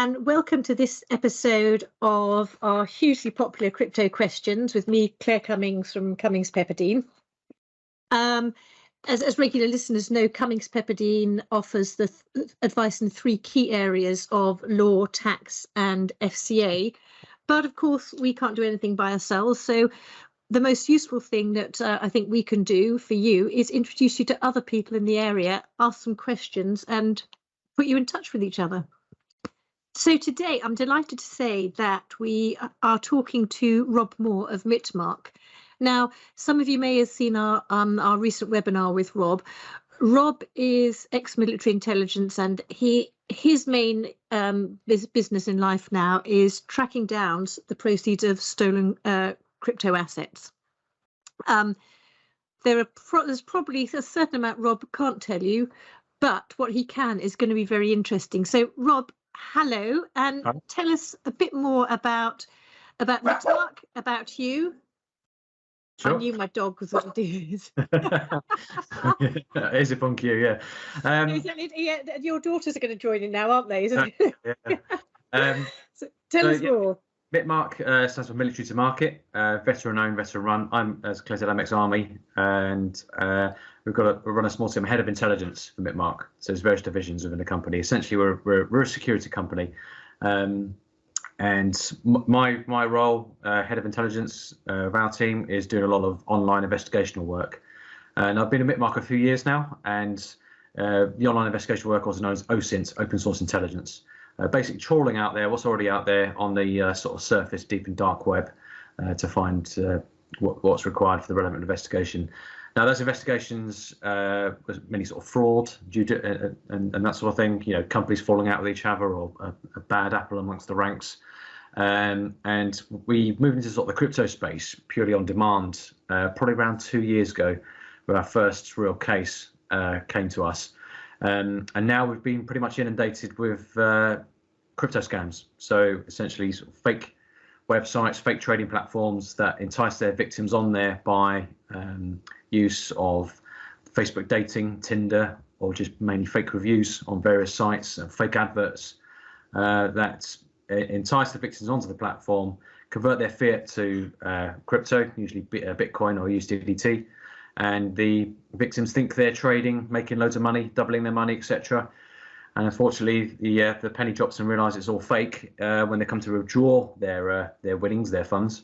and welcome to this episode of our hugely popular crypto questions with me, Claire Cummings from Cummings Pepperdine. As regular listeners know, Cummings Pepperdine offers the advice in three key areas of law, tax and FCA. But of course, we can't do anything by ourselves. So the most useful thing that I think we can do for you is introduce you to other people in the area, ask some questions and put you in touch with each other. So today, I'm delighted to say that we are talking to Rob Moore of Mitmark. Now, some of you may have seen our recent webinar with Rob. Rob is ex-military intelligence, and his main business in life now is tracking down the proceeds of stolen crypto assets. There's probably a certain amount Rob can't tell you, but what he can is going to be very interesting. So, Rob, hello, and tell us a bit more about Mitmark, about you. Sure. I knew my dog was going to do this. It's a fun cue, yeah. Your daughters are going to join in now, aren't they? Yeah. So tell us more. Mitmark stands for Military to Market, veteran-owned, veteran-run. I'm, as Claire said, I'm ex-Army, and we run a small team, head of intelligence for Mitmark. So there's various divisions within the company. Essentially, we're a security company. And my role, head of intelligence of our team, is doing a lot of online investigational work. And I've been at Mitmark a few years now, and the online investigation work, also known as OSINT, Open Source Intelligence, basically trawling out there, what's already out there on the sort of surface, deep and dark web, to find what's required for the relevant investigation. Now, those investigations, many sort of fraud, and that sort of thing, you know, companies falling out with each other, or a bad apple amongst the ranks. And we moved into sort of the crypto space purely on demand, probably around 2 years ago, where our first real case came to us. And now we've been pretty much inundated with crypto scams. So essentially sort of fake websites, fake trading platforms that entice their victims on there by use of Facebook dating, Tinder, or just mainly fake reviews on various sites, fake adverts that entice the victims onto the platform, convert their fiat to crypto, usually Bitcoin or USDT, and the victims think they're trading, making loads of money, doubling their money, etc. And unfortunately, the penny drops and realise it's all fake when they come to withdraw their winnings, their funds,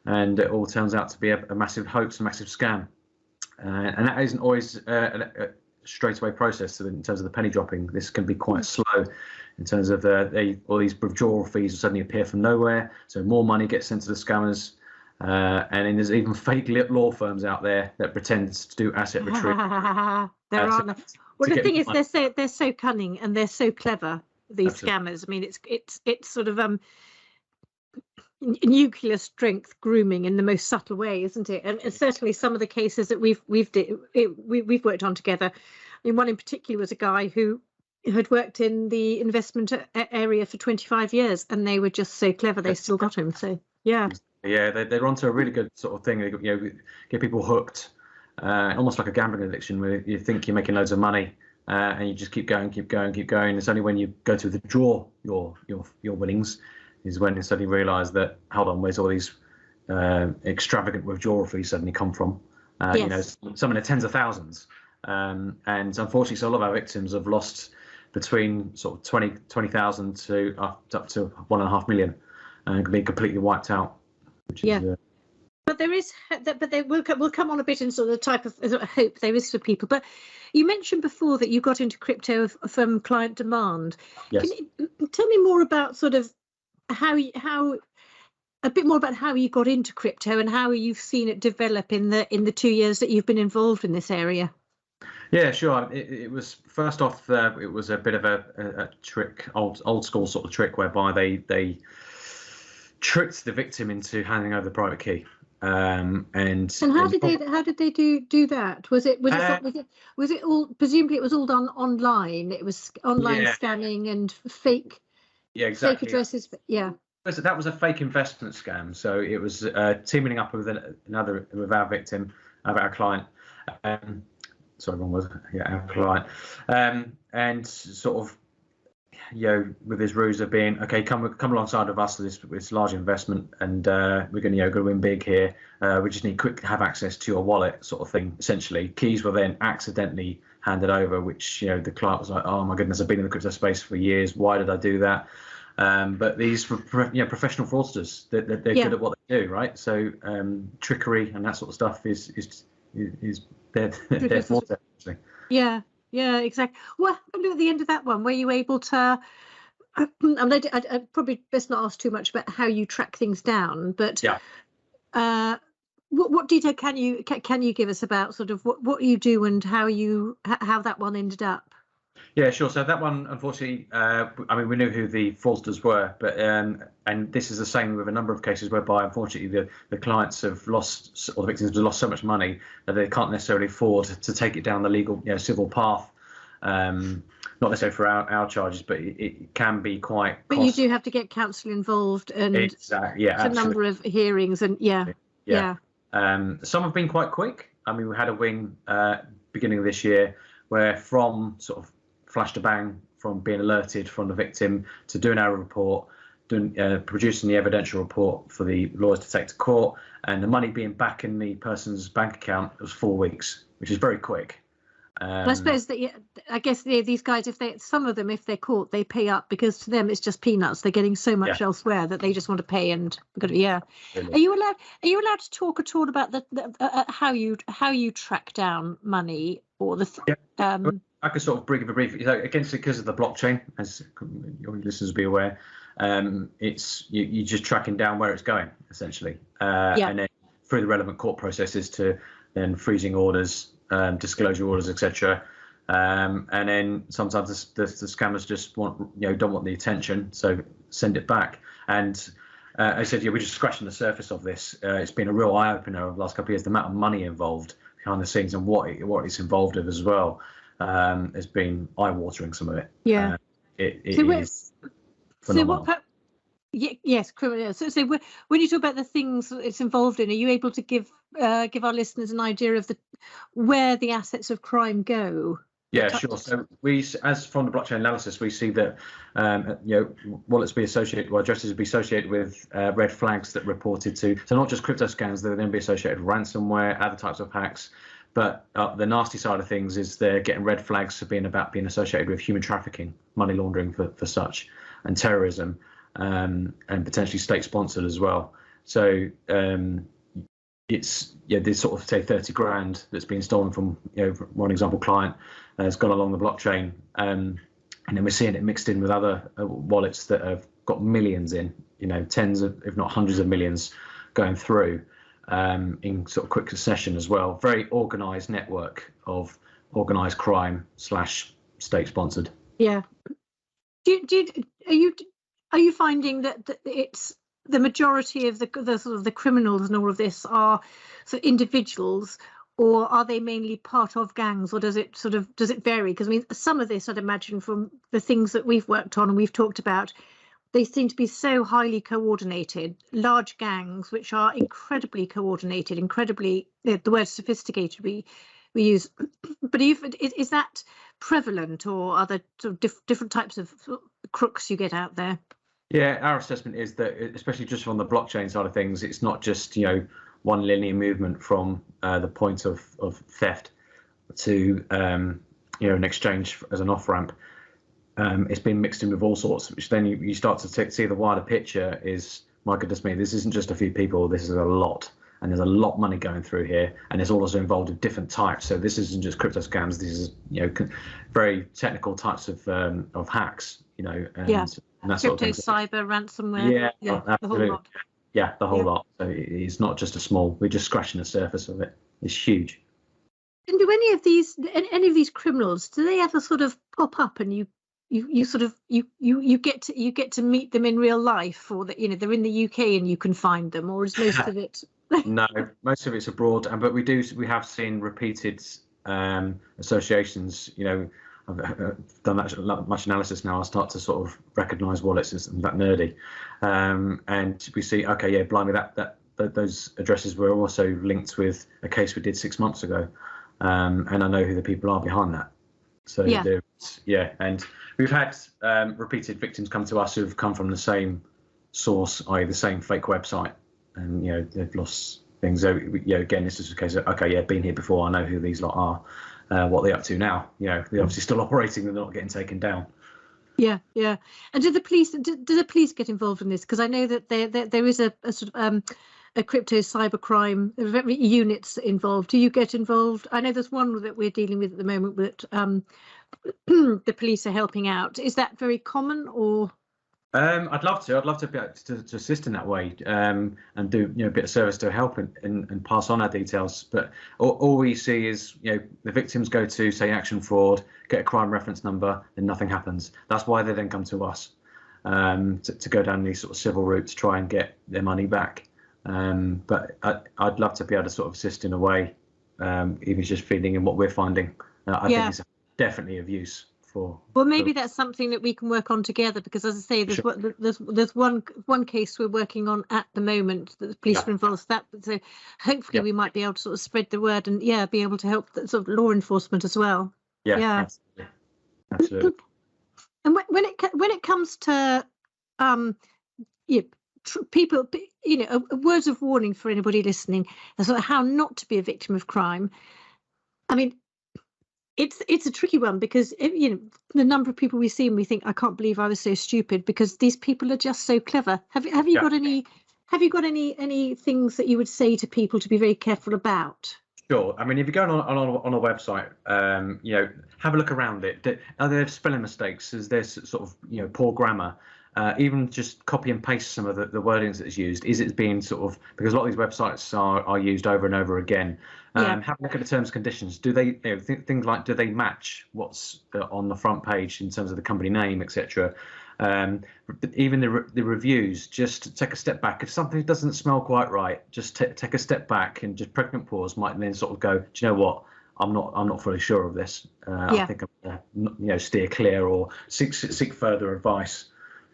and it all turns out to be a massive hoax, a massive scam. And that isn't always a straight-away process in terms of the penny dropping. This can be quite slow in terms of all these withdrawal fees will suddenly appear from nowhere, so more money gets sent to the scammers. And then there's even fake law firms out there that pretend to do asset retrieval. There are. Well, the thing is, they're so cunning and they're so clever. These scammers. I mean, it's sort of nuclear strength grooming in the most subtle way, isn't it? And certainly some of the cases that we've worked on together. I mean, one in particular was a guy who had worked in the investment area for 25 years, and they were just so clever. They still got him. So yeah. Yeah, they're onto a really good sort of thing. They, you know, get people hooked, almost like a gambling addiction, where you think you're making loads of money, and you just keep going. It's only when you go to withdraw your winnings is when you suddenly realise that, hold on, where's all these extravagant withdrawal fees suddenly come from? Yes. You know, some in the tens of thousands, and unfortunately, so a lot of our victims have lost between sort of 20,000 to up to 1.5 million, and can be completely wiped out. But there is, but they will come on a bit in sort of the type of hope there is for people. But you mentioned before that you got into crypto from client demand. Yes. Can you tell me more about sort of how a bit more about how you got into crypto and how you've seen it develop in the 2 years that you've been involved in this area? Yeah, sure. It was first off, it was a bit of a trick, old school sort of trick, whereby they tricked the victim into handing over the private key. And how did they do that? Was it all, presumably it was all done online? It was online scanning and fake. Yeah, exactly. Fake addresses. Yeah. So that was a fake investment scam. So it was teaming up with our victim, our client. Sorry, wrong word. Yeah, our client. And sort of with his ruse of being, okay, come alongside of us with this large investment, and we're going to go win big here. We just need quick have access to your wallet, sort of thing. Essentially, keys were then accidentally handed over, which the client was like, oh my goodness, I've been in the crypto space for years. Why did I do that? But these professional fraudsters, they're good at what they do, right? So trickery and that sort of stuff is their forte. Yeah, exactly. Well, at the end of that one, were you able to? I'd probably best not ask too much about how you track things down, but what detail can you give us about sort of what you do and how that one ended up? Yeah, sure. So that one, unfortunately, we knew who the fraudsters were, but and this is the same with a number of cases whereby, unfortunately, the clients have lost, or the victims have lost so much money that they can't necessarily afford to take it down the legal, civil path. Not necessarily for our charges, but it can be quite. But you do have to get counsel involved, and exactly, a number of hearings, and some have been quite quick. We had a win beginning of this year where from sort of flash to bang, from being alerted from the victim to doing our report, producing the evidential report for the lawyers to take to court, and the money being back in the person's bank account was 4 weeks, which is very quick. I suppose that I guess these guys, if they're caught, they pay up because to them it's just peanuts. They're getting so much elsewhere that they just want to pay. And Really. Are you allowed to talk at all about how you track down money or the? I could sort of give a brief. Again, because of the blockchain, as your listeners will be aware, it's you're just tracking down where it's going essentially, and then through the relevant court processes to then freezing orders. Disclosure orders, etc. And then sometimes the scammers just don't want the attention, so send it back. And I said, we're just scratching the surface of this. It's been a real eye opener over the last couple of years. The amount of money involved behind the scenes and what it's involved with as well has been eye watering. Some of it. Yeah. It is phenomenal. Yes, criminal. So when you talk about the things it's involved in, are you able to give our listeners an idea of where the assets of crime go? Yeah, sure. So as from the blockchain analysis, we see that wallets be associated, addresses be associated with red flags that reported to. So not just crypto scams, they'll then be associated with ransomware, other types of hacks. But the nasty side of things is they're getting red flags for being associated with human trafficking, money laundering for such, and terrorism. And potentially state-sponsored as well. So it's this sort of say 30 grand that's been stolen from one example client has gone along the blockchain, and then we're seeing it mixed in with other wallets that have got millions in, tens of if not hundreds of millions going through in sort of quick succession as well. Very organised network of organised crime / state-sponsored. Yeah. Are you finding that it's the majority of the sort of the criminals and all of this are sort of individuals, or are they mainly part of gangs, or does it vary? Because some of this, I'd imagine, from the things that we've worked on and we've talked about, they seem to be so highly coordinated, large gangs which are incredibly coordinated, incredibly the word sophisticated we use. But is that prevalent, or are there sort of different types of crooks you get out there? Yeah, our assessment is that, especially just from the blockchain side of things, it's not just one linear movement from the point of theft to an exchange as an off ramp. It's been mixed in with all sorts, which then you start to see the wider picture. Is, my goodness me, this isn't just a few people. This is a lot, and there's a lot of money going through here, and it's also involved in different types. So this isn't just crypto scams. This is very technical types of hacks. And that sort of thing. Cyber, ransomware. Yeah, absolutely. The whole lot. Yeah, the whole lot. So it's not just we're just scratching the surface of it. It's huge. And do any of these criminals, do they ever sort of pop up and you get to meet them in real life, or that they're in the UK and you can find them, or is most of it? No, most of it's abroad, but we have seen repeated associations. I've done that much analysis now. I start to sort of recognise wallets as that nerdy, and we see, okay, yeah, blimey, that those addresses were also linked with a case we did 6 months ago, and I know who the people are behind that. So Yeah, and we've had repeated victims come to us who've come from the same source, i.e. the same fake website, and they've lost things. So again, this is a case of, okay, been here before, I know who these lot are, what they're up to now. They're obviously still operating, they're not getting taken down. Yeah. And do the police get involved in this? Because I know that there is a sort of a crypto cybercrime units involved. Do you get involved? I know there's one that we're dealing with at the moment that the police are helping out. Is that very common, or? I'd love to be able to assist in that way, and do a bit of service to help and pass on our details. But all we see is the victims go to, say, Action Fraud, get a crime reference number, and nothing happens. That's why they then come to us, to go down these sort of civil routes, try and get their money back. But I'd love to be able to sort of assist in a way, even just feeding in what we're finding. I think it's definitely of use. Well, maybe that's something that we can work on together, because, as I say, there's one case we're working on at the moment that the police are involved with that. So hopefully we might be able to sort of spread the word and be able to help the sort of law enforcement as well. Yeah. Absolutely. And when it comes to people, words of warning for anybody listening, sort of how not to be a victim of crime. I mean, it's a tricky one, because the number of people we see and we think, I can't believe I was so stupid, because these people are just so clever. Have you got any things that you would say to people to be very careful about? Sure. I mean, if you go on a website, have a look around it. Are there spelling mistakes? Is there sort of poor grammar? Even just copy and paste some of the wordings that is used. Is it being sort of, because a lot of these websites are used over and over again. Have a look at the terms and conditions. Do they things like, do they match what's on the front page in terms of the company name, etc. Even the reviews, just take a step back. If something doesn't smell quite right, just take a step back, and just pregnant pause might then sort of go, do you know what? I'm not fully sure of this. I think I'm gonna, steer clear, or seek further advice.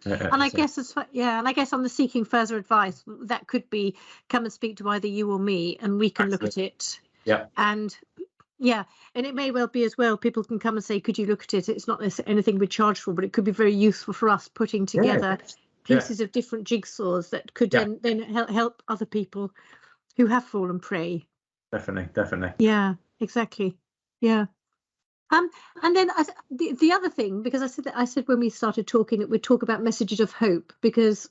And I guess on the seeking further advice, that could be, come and speak to either you or me, and we can look at it. Yeah. And it may well be as well, people can come and say, could you look at it? It's not necessarily anything we're charged for, but it could be very useful for us putting together pieces of different jigsaws that could then help other people who have fallen prey. Definitely. Yeah, exactly. Yeah. And then the other thing, because I said when we started talking that we'd talk about messages of hope, because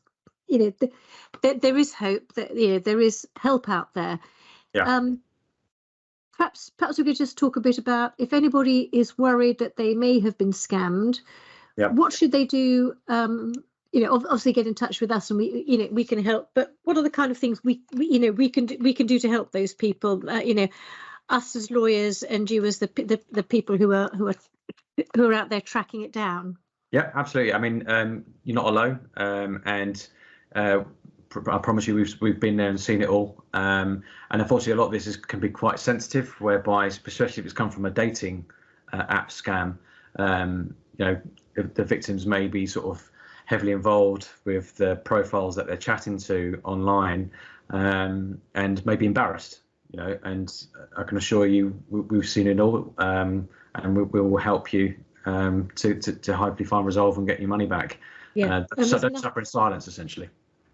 there is hope, that there is help out there. Yeah. Perhaps we could just talk a bit about, if anybody is worried that they may have been scammed, what should they do? Obviously get in touch with us, and we can help. But what are the kind of things we can do to help those people? Us as lawyers, and you as the people who are out there tracking it down. Yeah, absolutely. I mean, you're not alone, and I promise you, we've been there and seen it all. And unfortunately, a lot of this can be quite sensitive, whereby, especially if it's come from a dating app scam, the victims may be sort of heavily involved with the profiles that they're chatting to online, and may be embarrassed. And I can assure you, we've seen it all, and we will help you to hopefully find resolve and get your money back. So don't suffer in silence, essentially.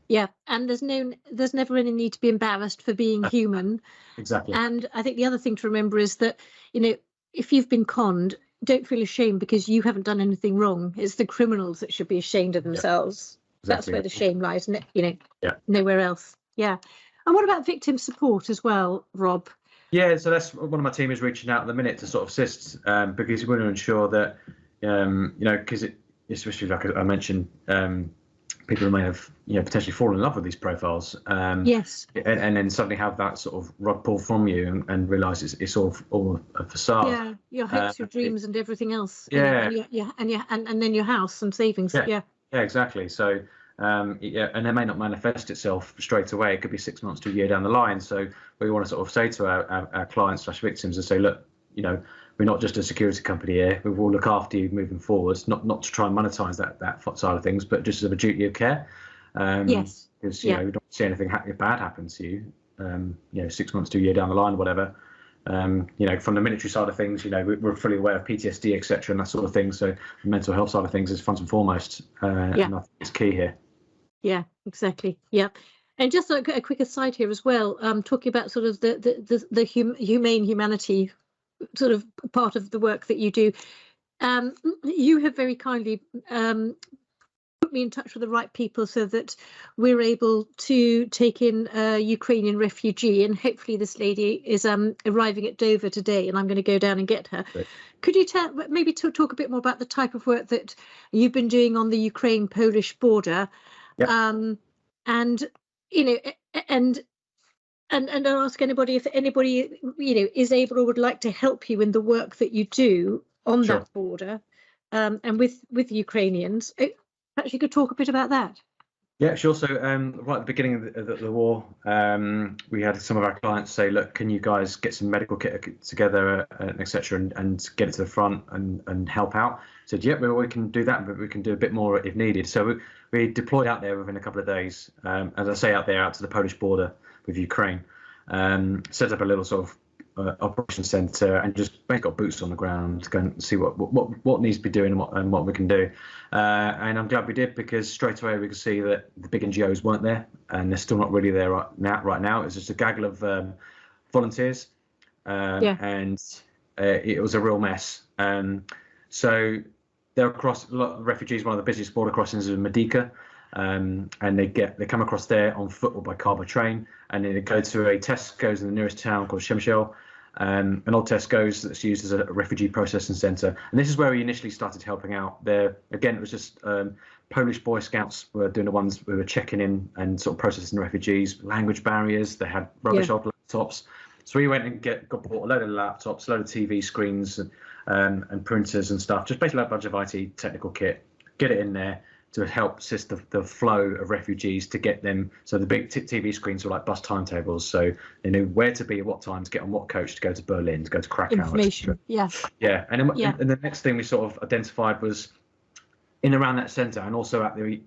Yeah, and there's never any need to be embarrassed for being human. Exactly. And I think the other thing to remember is that if you've been conned, don't feel ashamed, because you haven't done anything wrong. It's the criminals that should be ashamed of themselves. Exactly. That's where the shame lies. Nowhere else. Yeah. And what about victim support as well, Rob? Yeah, so that's one of my team is reaching out at the minute to sort of assist, because we want to ensure that, because especially like I mentioned, people may have potentially fallen in love with these profiles. Yes. And then suddenly have that sort of rug pulled from you, and realise it's all a facade. Yeah, your hopes, your dreams, and everything else. Yeah. And then your house and savings. Yeah, exactly. So. And it may not manifest itself straight away. It could be 6 months to a year down the line. So we want to sort of say to our clients / victims and say, look, we're not just a security company here. We will look after you moving forwards, not to try and monetize that side of things, but just as a duty of care. Yes. Because we don't see anything bad happen to you. 6 months to a year down the line, or whatever. From the military side of things, we're fully aware of PTSD, etc., and that sort of thing. So the mental health side of things is front and foremost, and I think it's key here. Yeah, exactly. Yeah. And just a quick aside here as well, talking about sort of the humane humanity sort of part of the work that you do. You have very kindly put me in touch with the right people so that we're able to take in a Ukrainian refugee, and hopefully this lady is arriving at Dover today, and I'm going to go down and get her. Great. Could you maybe talk a bit more about the type of work that you've been doing on the Ukraine-Polish border? And and I'll ask anybody if anybody is able or would like to help you in the work that you do on Sure. that border, and with Ukrainians. Perhaps you could talk a bit about that. Yeah, sure. So right at the beginning of the war, we had some of our clients say, look, can you guys get some medical kit together, etc., and get it to the front and help out? I said, yeah, well, we can do that, but we can do a bit more if needed. So we deployed out there within a couple of days, as I say, out to the Polish border with Ukraine, set up a little sort of operation centre, and just basically got boots on the ground to go and see what needs to be doing and what we can do. And I'm glad we did, because straight away we could see that the big NGOs weren't there, and they're still not really there right now. It's just a gaggle of volunteers, and it was a real mess. So they're across a lot of refugees. One of the busiest border crossings is Medica. And they come across there on foot or by car, by train, and then they go to a Tesco's in the nearest town called Przemysl, an old Tesco's that's used as a refugee processing centre. And this is where we initially started helping out. There again, it was just Polish Boy Scouts were doing the ones who were checking in and sort of processing the refugees. Language barriers, they had rubbish old laptops. So we went and got bought a load of laptops, a load of TV screens and printers and stuff, just basically a bunch of IT technical kit, get it in there to help assist the flow of refugees, to get them. So the big TV screens were like bus timetables, so they knew where to be at what time, to get on what coach to go to Berlin, to go to Krakow. Information, yeah. And then the next thing we sort of identified was in around that centre, and also at the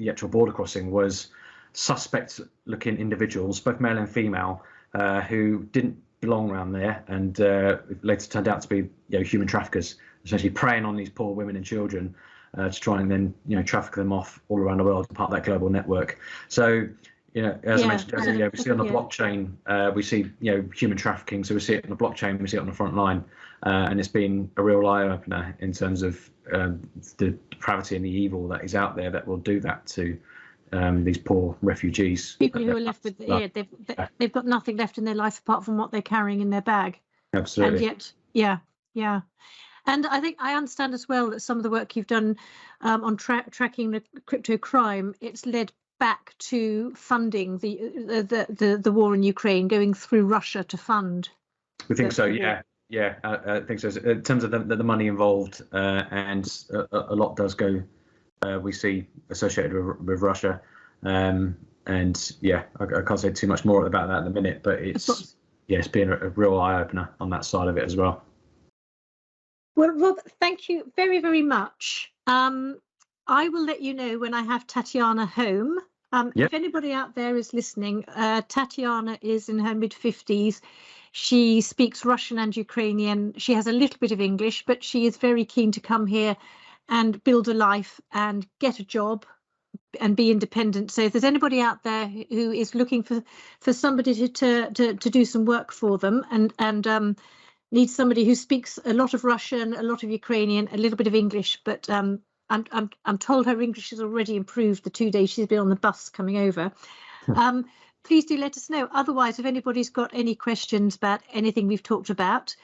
actual border crossing, was suspect-looking individuals, both male and female, who didn't belong around there, and later turned out to be human traffickers, essentially preying on these poor women and children. To try and then traffic them off all around the world, part of that global network. So as I mentioned earlier, we see on the blockchain, we see human trafficking. So we see it on the blockchain, we see it on the front line, and it's been a real eye opener in terms of the depravity and the evil that is out there that will do that to these poor refugees. People who are left with they've got nothing left in their life apart from what they're carrying in their bag. Absolutely. And yet, And I think I understand as well that some of the work you've done on tracking the crypto crime, it's led back to funding the war in Ukraine, going through Russia to fund. We think so, yeah. I think so. In terms of the money involved, and a lot does go, we see, associated with Russia. And yeah, I can't say too much more about that in a minute, but it's been a real eye opener on that side of it as well. Well, Rob, thank you very, very much. I will let you know when I have Tatiana home. If anybody out there is listening, Tatiana is in her mid-50s. She speaks Russian and Ukrainian. She has a little bit of English, but she is very keen to come here and build a life and get a job and be independent. So if there's anybody out there who is looking for somebody to do some work for them and needs somebody who speaks a lot of Russian, a lot of Ukrainian, a little bit of English, but I'm told her English has already improved the 2 days she's been on the bus coming over. Please do let us know. Otherwise, if anybody's got any questions about anything we've talked about,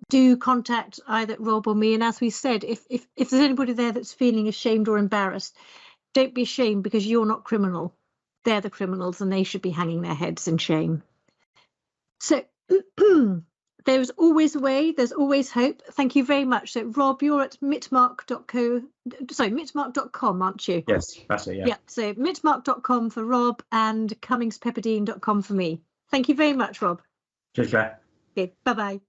do contact either Rob or me. And as we said, if there's anybody there that's feeling ashamed or embarrassed, don't be ashamed, because you're not criminal. They're the criminals, and they should be hanging their heads in shame. So there's always a way, there's always hope. Thank you very much. So Rob, you're at mitmark.com, aren't you? Yes, that's it, yeah. Yeah, so mitmark.com for Rob and cummingspepperdine.com for me. Thank you very much, Rob. Cheers, Claire. Okay, bye-bye.